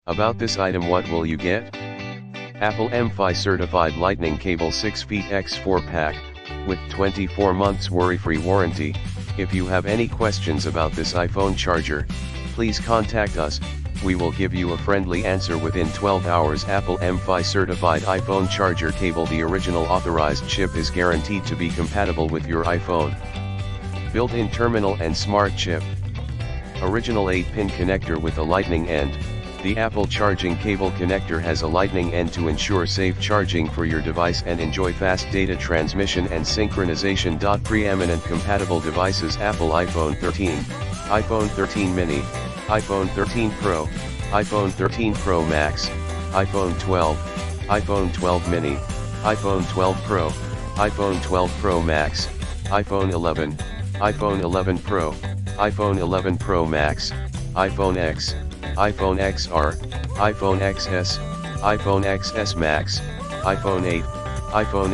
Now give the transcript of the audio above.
About this item, what will you get? Apple MFi Certified Lightning Cable 6 feet x 4 pack, with 24 months worry-free warranty. If you have any questions about this iPhone charger, please contact us. We will give you a friendly answer within 12 hours. Apple MFi Certified iPhone charger cable. The original authorized chip is guaranteed to be compatible with your iPhone. Built-in terminal and smart chip. Original 8-pin connector with a lightning end. The Apple charging cable connector has a lightning end to ensure safe charging for your device and enjoy fast data transmission and synchronization. Preeminent compatible devices: Apple iPhone 13, iPhone 13 mini, iPhone 13 Pro, iPhone 13 Pro Max, iPhone 12, iPhone 12 mini, iPhone 12 Pro, iPhone 12 Pro Max, iPhone 11, iPhone 11 Pro, iPhone 11 Pro Max, iPhone X, iPhone XR, iPhone XS, iPhone XS Max, iPhone 8, iPhone